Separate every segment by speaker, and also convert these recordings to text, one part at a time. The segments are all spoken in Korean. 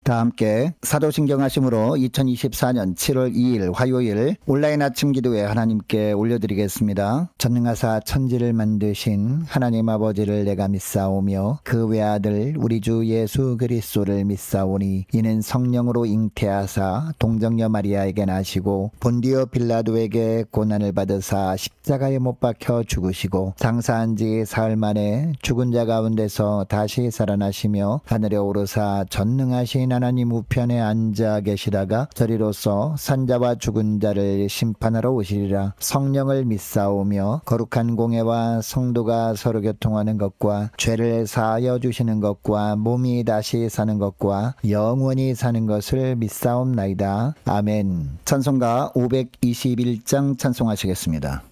Speaker 1: 다 함께 사도신경 하심으로 2024년 7월 2일 화요일 온라인 아침 기도회 하나님께 올려드리겠습니다. 전능하사 천지를 만드신 하나님 아버지를 내가 믿사오며 그 외아들 우리 주 예수 그리스도를 믿사오니 이는 성령으로 잉태하사 동정녀 마리아에게 나시고 본디오 빌라도에게 고난을 받으사 십자가에 못 박혀 죽으시고 장사한 지 사흘 만에 죽은 자 가운데서 다시 살아나시며 하늘에 오르사 전능하신 하나님 우편에 앉아 계시다가 저리로서 산자와 죽은 자를 심판하러 오시리라. 성령을 믿사오며 거룩한 공회와 성도가 서로 교통하는 것과 죄를 사하여 주시는 것과 몸이 다시 사는 것과 영원히 사는 것을 믿사옵나이다. 아멘. 찬송가 521장 찬송하시겠습니다.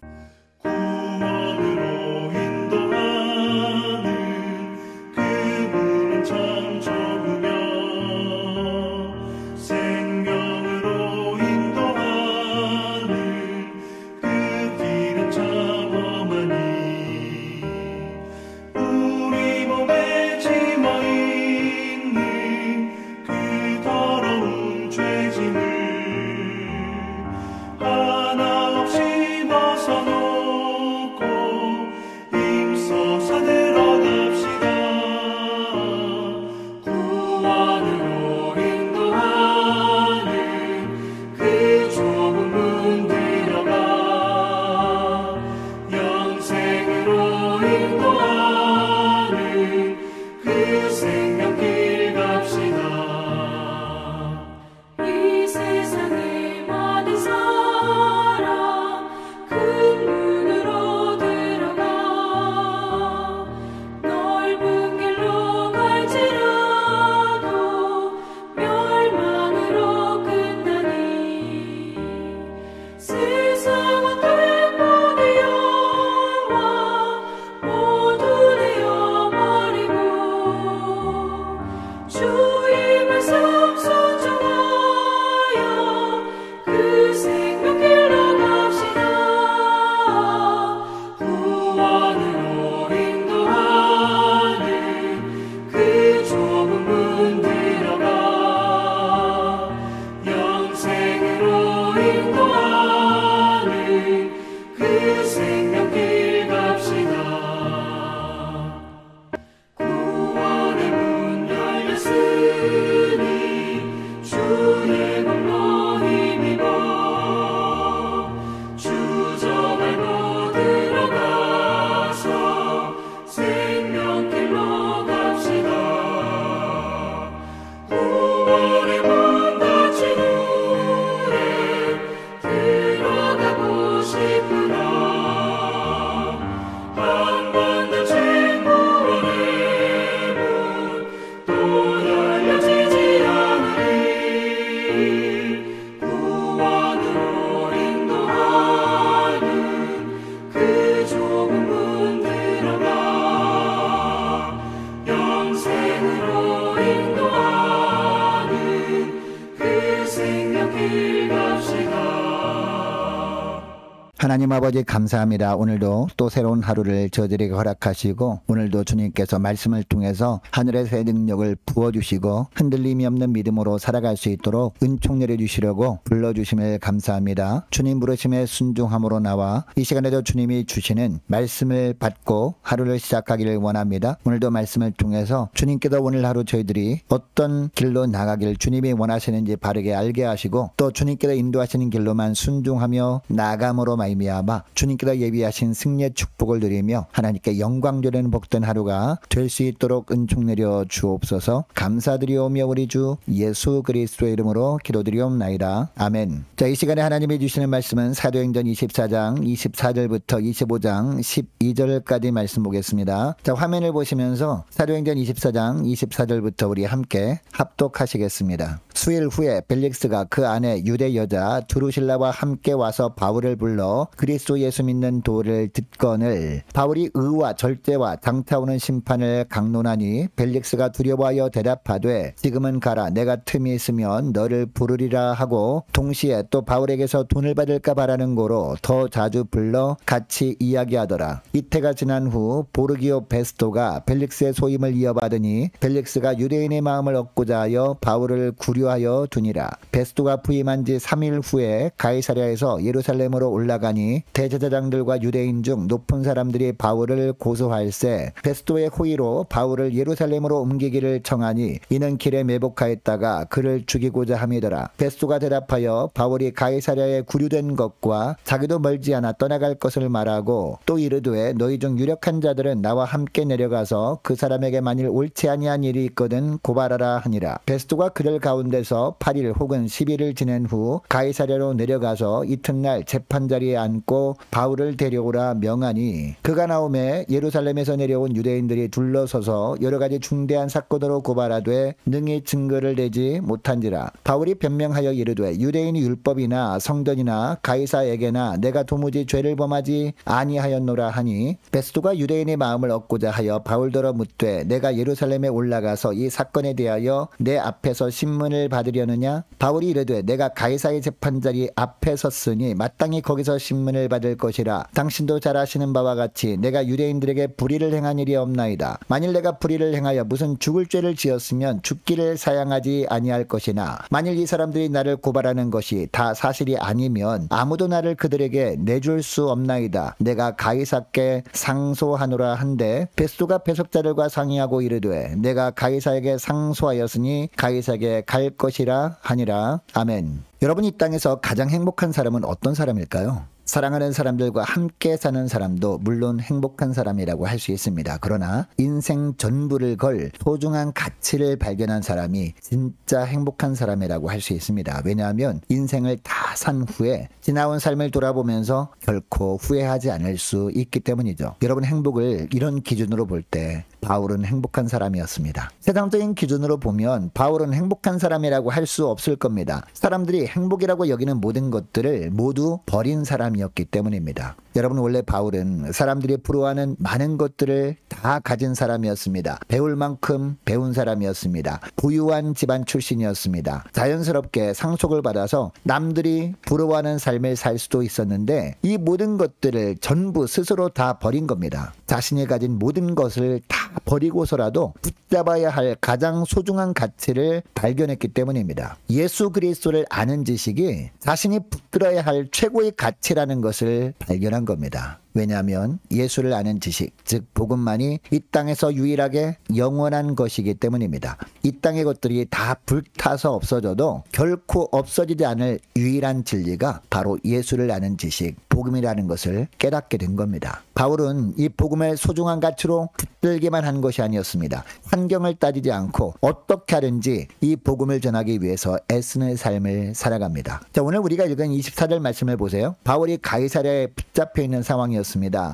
Speaker 1: 하나님 아버지 감사합니다. 오늘도 또 새로운 하루를 저들에게 허락하시고 오늘도 주님께서 말씀을 통해서 하늘의 새 능력을 부어주시고 흔들림이 없는 믿음으로 살아갈 수 있도록 은총 내려주시려고 불러주심을 감사합니다. 주님 부르심에 순종함으로 나와 이 시간에도 주님이 주시는 말씀을 받고 하루를 시작하기를 원합니다. 오늘도 말씀을 통해서 주님께서 오늘 하루 저희들이 어떤 길로 나가길 주님이 원하시는지 바르게 알게 하시고 또 주님께서 인도하시는 길로만 순종하며 나아감으로 말미암아 주님께서 예비하신 승리의 축복을 누리며 하나님께 영광 돌리는 복된 하루가 될 수 있도록 은총 내려 주옵소서. 감사드리오며 우리 주 예수 그리스도의 이름으로 기도드리옵나이다. 아멘. 자, 이 시간에 하나님이 주시는 말씀은 사도행전 24장 24절부터 25장 12절까지 말씀 보겠습니다. 자, 화면을 보시면서 사도행전 24장 24절부터 우리 함께 합독하시겠습니다. 수일 후에 벨릭스가 그 안에 유대 여자 드루실라와 함께 와서 바울을 불러 그리스도 예수 믿는 도를 듣거늘 바울이 의와 절제와 장차오는 심판을 강론하니 벨릭스가 두려워하여 대답하되 지금은 가라 내가 틈이 있으면 너를 부르리라 하고 동시에 또 바울에게서 돈을 받을까 바라는 고로 더 자주 불러 같이 이야기하더라. 이태가 지난 후 보르기오 베스토가 벨릭스의 소임을 이어받으니 벨릭스가 유대인의 마음을 얻고자 하여 바울을 구류하여 두니라. 베스토가 부임한 지 3일 후에 가이사랴에서 예루살렘으로 올라가니 대제사장들과 유대인 중 높은 사람들이 바울을 고소할세 베스토의 호의로 바울을 예루살렘으로 옮기기를 청하니 이는 길에 매복하였다가 그를 죽이고자 함이더라. 베스토가 대답하여 바울이 가이사랴에 구류된 것과 자기도 멀지 않아 떠나갈 것을 말하고 또 이르되 너희 중 유력한 자들은 나와 함께 내려가서 그 사람에게 만일 옳지 아니한 일이 있거든 고발하라 하니라. 베스토가 그들 가운데서 8일 혹은 10일을 지낸 후 가이사랴로 내려가서 이튿날 재판자리에 앉고 바울을 데려오라 명하니 그가 나오매 예루살렘에서 내려온 유대인들이 둘러서서 여러 가지 중대한 사건으로 고발하되 능히 증거를 내지 못한지라. 바울이 변명하여 이르되 유대인이 율법이나 성전이나 가이사에게나 내가 도무지 죄를 범하지 아니하였노라 하니 베스토가 유대인의 마음을 얻고자 하여 바울더러 묻되 내가 예루살렘에 올라가서 이 사건에 대하여 내 앞에서 신문을 받으려느냐. 바울이 이르되 내가 가이사의 재판자리 앞에 섰으니 마땅히 거기서 신문을 받을 것이라. 당신도 잘 아시는 바와 같이 내가 유대인들에게 불의를 행한 일이 없나이다. 만일 내가 불의를 행하여 무슨 죽을 죄를 지었으면 죽기를 사양하지 아니할 것이나 만일 이 사람들이 나를 고발하는 것이 다 사실이 아니면 아무도 나를 그들에게 내줄 수 없나이다. 내가 가이사께 상소하노라 한데 베스토가 배석자들과 상의하고 이르되 내가 가이사에게 상소하였으니 가이사에게 갈 것이라 하니라. 아멘. 여러분, 이 땅에서 가장 행복한 사람은 어떤 사람일까요? 사랑하는 사람들과 함께 사는 사람도 물론 행복한 사람이라고 할 수 있습니다. 그러나 인생 전부를 걸 소중한 가치를 발견한 사람이 진짜 행복한 사람이라고 할 수 있습니다. 왜냐하면 인생을 다 산 후에 지나온 삶을 돌아보면서 결코 후회하지 않을 수 있기 때문이죠. 여러분, 행복을 이런 기준으로 볼 때 바울은 행복한 사람이었습니다. 세상적인 기준으로 보면 바울은 행복한 사람이라고 할 수 없을 겁니다. 사람들이 행복이라고 여기는 모든 것들을 모두 버린 사람이었기 때문입니다. 여러분, 원래 바울은 사람들이 부러워하는 많은 것들을 다 가진 사람이었습니다. 배울 만큼 배운 사람이었습니다. 부유한 집안 출신이었습니다. 자연스럽게 상속을 받아서 남들이 부러워하는 삶을 살 수도 있었는데 이 모든 것들을 전부 스스로 다 버린 겁니다. 자신이 가진 모든 것을 다 버리고서라도 붙잡아야 할 가장 소중한 가치를 발견했기 때문입니다. 예수 그리스도를 아는 지식이 자신이 붙들어야 할 최고의 가치라는 것을 발견한 겁니다. 왜냐하면 예수를 아는 지식, 즉 복음만이 이 땅에서 유일하게 영원한 것이기 때문입니다. 이 땅의 것들이 다 불타서 없어져도 결코 없어지지 않을 유일한 진리가 바로 예수를 아는 지식, 복음이라는 것을 깨닫게 된 겁니다. 바울은 이 복음을 소중한 가치로 붙들기만 한 것이 아니었습니다. 환경을 따지지 않고 어떻게 하든지 이 복음을 전하기 위해서 애쓰는 삶을 살아갑니다. 자, 오늘 우리가 읽은 24절 말씀을 보세요. 바울이 가이사랴에 붙잡혀 있는 상황이었습니다.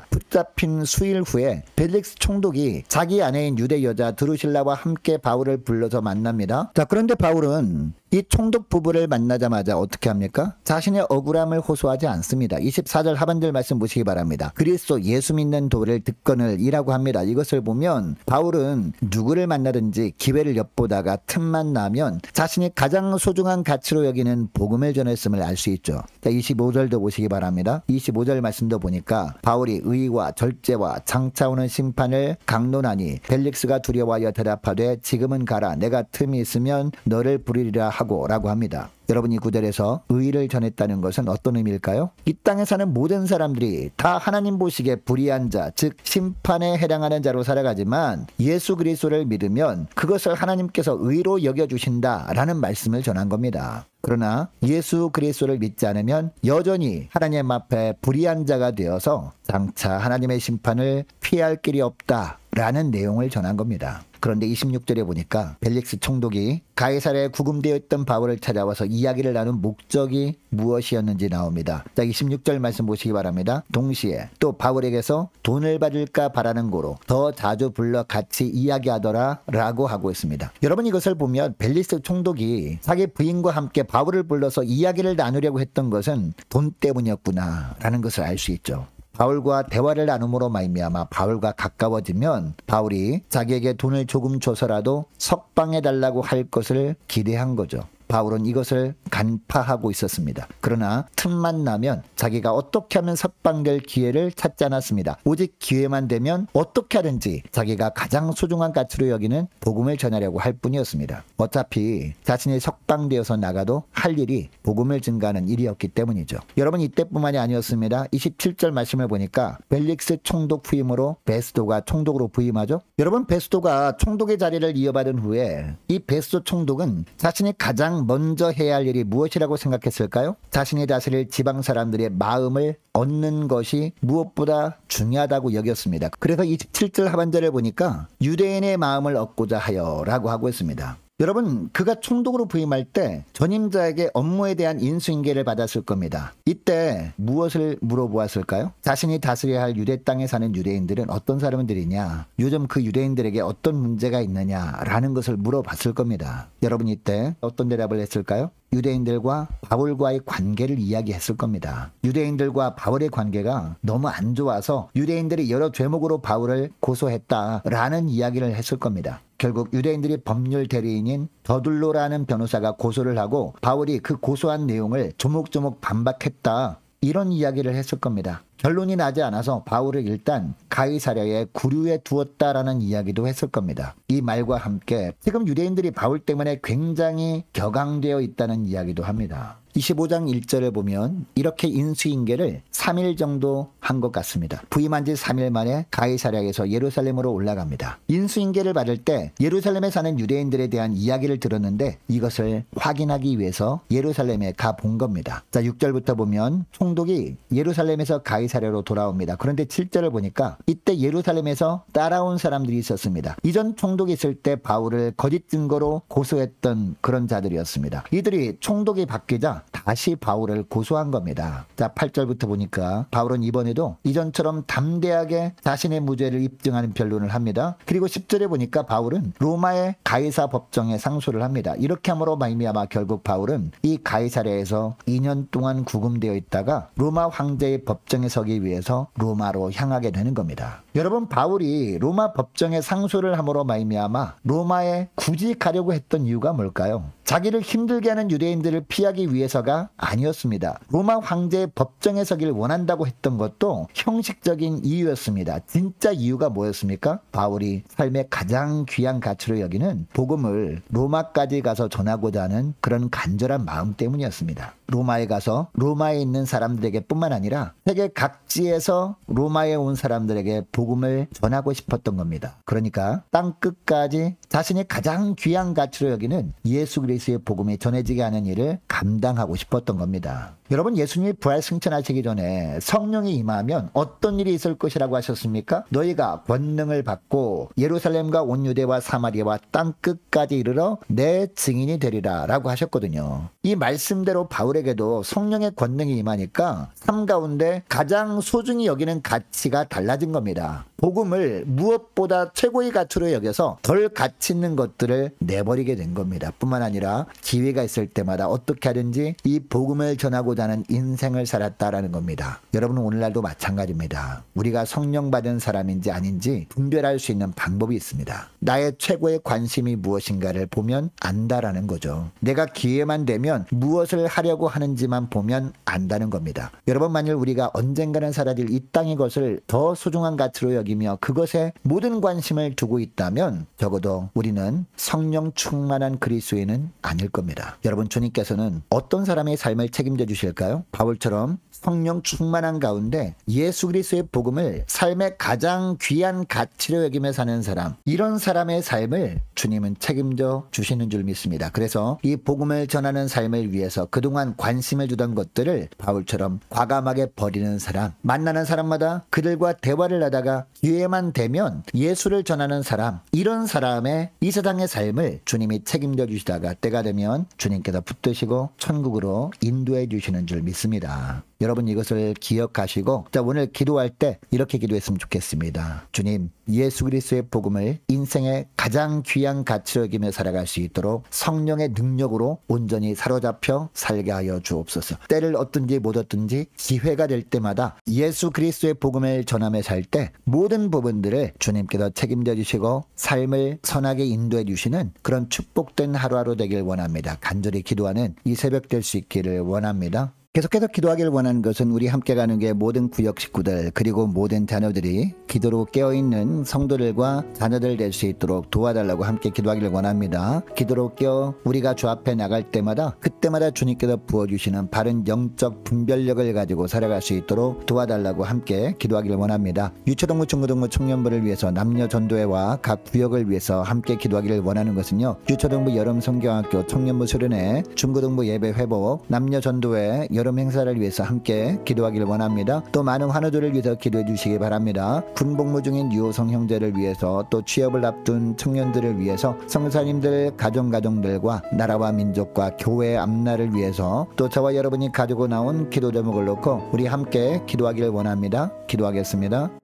Speaker 1: 붙잡힌 수일 후에 벨릭스 총독이 자기 아내인 유대 여자 드루실라와 함께 바울을 불러서 만납니다. 자, 그런데 바울은 이 총독 부부를 만나자마자 어떻게 합니까? 자신의 억울함을 호소하지 않습니다. 24절 하반절 말씀 보시기 바랍니다. 그리스도 예수 믿는 도를 듣거늘 이라고 합니다. 이것을 보면 바울은 누구를 만나든지 기회를 엿보다가 틈만 나면 자신이 가장 소중한 가치로 여기는 복음을 전했음을 알 수 있죠. 자, 25절도 보시기 바랍니다. 25절 말씀도 보니까 바울이 의와 절제와 장차오는 심판을 강론하니 벨릭스가 두려워하여 대답하되 지금은 가라 내가 틈이 있으면 너를 부르리라 하고 라고 합니다. 여러분, 이 구절에서 의를 전했다는 것은 어떤 의미일까요? 이 땅에 사는 모든 사람들이 다 하나님 보시기에 불의한 자, 즉 심판에 해당하는 자로 살아가지만 예수 그리스도를 믿으면 그것을 하나님께서 의로 여겨주신다라는 말씀을 전한 겁니다. 그러나 예수 그리스도를 믿지 않으면 여전히 하나님 앞에 불의한 자가 되어서 장차 하나님의 심판을 피할 길이 없다라는 내용을 전한 겁니다. 그런데 26절에 보니까 벨릭스 총독이 가이사랴에 구금되어 있던 바울을 찾아와서 이야기를 나눈 목적이 무엇이었는지 나옵니다. 자, 26절 말씀 보시기 바랍니다. 동시에 또 바울에게서 돈을 받을까 바라는 고로 더 자주 불러 같이 이야기하더라 라고 하고 있습니다. 여러분, 이것을 보면 벨릭스 총독이 자기 부인과 함께 바울을 불러서 이야기를 나누려고 했던 것은 돈 때문이었구나 라는 것을 알 수 있죠. 바울과 대화를 나눔으로 말미암아 바울과 가까워지면 바울이 자기에게 돈을 조금 줘서라도 석방해달라고 할 것을 기대한 거죠. 바울은 이것을 간파하고 있었습니다. 그러나 틈만 나면 자기가 어떻게 하면 석방될 기회를 찾지 않았습니다. 오직 기회만 되면 어떻게 하든지 자기가 가장 소중한 가치로 여기는 복음을 전하려고 할 뿐이었습니다. 어차피 자신이 석방되어서 나가도 할 일이 복음을 증가하는 일이었기 때문이죠. 여러분, 이때뿐만이 아니었습니다. 27절 말씀을 보니까 벨릭스 총독 후임으로 베스도가 총독으로 부임하죠. 여러분, 베스도가 총독의 자리를 이어받은 후에 이 베스도 총독은 자신이 가장 먼저 해야 할 일이 무엇이라고 생각했을까요? 자신이 다스릴 지방 사람들의 마음을 얻는 것이 무엇보다 중요하다고 여겼습니다. 그래서 27절 하반절을 보니까 유대인의 마음을 얻고자 하여 라고 하고 있습니다. 여러분, 그가 총독으로 부임할 때 전임자에게 업무에 대한 인수인계를 받았을 겁니다. 이때 무엇을 물어보았을까요? 자신이 다스려야 할 유대 땅에 사는 유대인들은 어떤 사람들이냐, 요즘 그 유대인들에게 어떤 문제가 있느냐라는 것을 물어봤을 겁니다. 여러분, 이때 어떤 대답을 했을까요? 유대인들과 바울과의 관계를 이야기했을 겁니다. 유대인들과 바울의 관계가 너무 안 좋아서 유대인들이 여러 죄목으로 바울을 고소했다라는 이야기를 했을 겁니다. 결국 유대인들이 법률 대리인인 더둘로라는 변호사가 고소를 하고 바울이 그 고소한 내용을 조목조목 반박했다, 이런 이야기를 했을 겁니다. 결론이 나지 않아서 바울을 일단 가이사랴에 구류해 두었다라는 이야기도 했을 겁니다. 이 말과 함께 지금 유대인들이 바울 때문에 굉장히 격앙되어 있다는 이야기도 합니다. 25장 1절을 보면 이렇게 인수인계를 3일 정도 한 것 같습니다. 부임한 지 3일 만에 가이사랴에서 예루살렘으로 올라갑니다. 인수인계를 받을 때 예루살렘에 사는 유대인들에 대한 이야기를 들었는데 이것을 확인하기 위해서 예루살렘에 가본 겁니다. 자, 6절부터 보면 총독이 예루살렘에서 가이사랴로 돌아옵니다. 그런데 7절을 보니까 이때 예루살렘에서 따라온 사람들이 있었습니다. 이전 총독이 있을 때 바울을 거짓 증거로 고소했던 그런 자들이었습니다. 이들이 총독이 바뀌자 다시 바울을 고소한 겁니다. 자, 8절부터 보니까 바울은 이번에도 이전처럼 담대하게 자신의 무죄를 입증하는 변론을 합니다. 그리고 10절에 보니까 바울은 로마의 가이사 법정에 상소를 합니다. 이렇게 함으로 말미암아 결국 바울은 이 가이사랴에서 2년 동안 구금되어 있다가 로마 황제의 법정에 서기 위해서 로마로 향하게 되는 겁니다. 여러분, 바울이 로마 법정에 상소를 함으로 말미암아 로마에 굳이 가려고 했던 이유가 뭘까요? 자기를 힘들게 하는 유대인들을 피하기 위해서가 아니었습니다. 로마 황제의 법정에 서길 원한다고 했던 것도 형식적인 이유였습니다. 진짜 이유가 뭐였습니까? 바울이 삶의 가장 귀한 가치로 여기는 복음을 로마까지 가서 전하고자 하는 그런 간절한 마음 때문이었습니다. 로마에 가서 로마에 있는 사람들에게 뿐만 아니라 세계 각지에서 로마에 온 사람들에게 복음을 전하고 싶었던 겁니다. 그러니까 땅 끝까지 자신이 가장 귀한 가치로 여기는 예수 그리스도의 복음이 전해지게 하는 일을 감당하고 싶었던 겁니다. 여러분, 예수님이 부활 승천하시기 전에 성령이 임하면 어떤 일이 있을 것이라고 하셨습니까? 너희가 권능을 받고 예루살렘과 온 유대와 사마리아와 땅 끝까지 이르러 내 증인이 되리라 라고 하셨거든요. 이 말씀대로 바울에게도 성령의 권능이 임하니까 삶 가운데 가장 소중히 여기는 가치가 달라진 겁니다. 복음을 무엇보다 최고의 가치로 여겨서 덜 가치 있는 것들을 내버리게 된 겁니다. 뿐만 아니라 기회가 있을 때마다 어떻게 하든지 이 복음을 전하고자 하는 인생을 살았다라는 겁니다. 여러분은 오늘날도 마찬가지입니다. 우리가 성령 받은 사람인지 아닌지 분별할 수 있는 방법이 있습니다. 나의 최고의 관심이 무엇인가를 보면 안다라는 거죠. 내가 기회만 되면 무엇을 하려고 하는지만 보면 안다는 겁니다. 여러분, 만일 우리가 언젠가는 사라질 이 땅의 것을 더 소중한 가치로 여기며 그것에 모든 관심을 두고 있다면 적어도 우리는 성령 충만한 그리스도인은 아닐 겁니다. 여러분, 주님께서는 어떤 사람의 삶을 책임져 주실까요? 바울처럼 성령 충만한 가운데 예수 그리스도의 복음을 삶의 가장 귀한 가치로 여기며 사는 사람, 이런 사람의 삶을 주님은 책임져 주시는 줄 믿습니다. 그래서 이 복음을 전하는 삶을 위해서 그동안 가장 관심을 주던 것들을 바울처럼 과감하게 버리는 사람, 만나는 사람마다 그들과 대화를 하다가 기회만 되면 예수를 전하는 사람, 이런 사람의 이 세상의 삶을 주님이 책임져 주시다가 때가 되면 주님께서 붙드시고 천국으로 인도해 주시는 줄 믿습니다. 여러분 이것을 기억하시고 오늘 기도할 때 이렇게 기도했으면 좋겠습니다. 주님, 예수 그리스도의 복음을 인생의 가장 귀한 가치로 여기며 살아갈 수 있도록 성령의 능력으로 온전히 사로잡혀 살게 하여 주옵소서. 때를 얻든지 못 얻든지 기회가 될 때마다 예수 그리스도의 복음을 전하며 살 때 모든 부분들을 주님께서 책임져 주시고 삶을 선하게 인도해 주시는 그런 축복된 하루하루 되길 원합니다. 간절히 기도하는 이 새벽 될 수 있기를 원합니다. 계속해서 기도하기를 원하는 것은 우리 함께 가는 게 모든 구역 식구들 그리고 모든 자녀들이 기도로 깨어있는 성도들과 자녀들 될 수 있도록 도와달라고 함께 기도하기를 원합니다. 기도로 깨어 우리가 주 앞에 나갈 때마다 그때마다 주님께서 부어주시는 바른 영적 분별력을 가지고 살아갈 수 있도록 도와달라고 함께 기도하기를 원합니다. 유초동부 중고등부 청년부를 위해서 남녀 전도회와 각 구역을 위해서 함께 기도하기를 원하는 것은요, 유초동부 여름성경학교 청년부 수련회, 중고등부 예배 회복, 남녀 전도회 여름 행사를 위해서 함께 기도하기를 원합니다. 또 많은 환우들을 위해서 기도해 주시기 바랍니다. 군복무 중인 유호성 형제를 위해서, 또 취업을 앞둔 청년들을 위해서, 성사님들 가정들과 나라와 민족과 교회의 앞날을 위해서, 또 저와 여러분이 가지고 나온 기도 제목을 놓고 우리 함께 기도하기를 원합니다. 기도하겠습니다.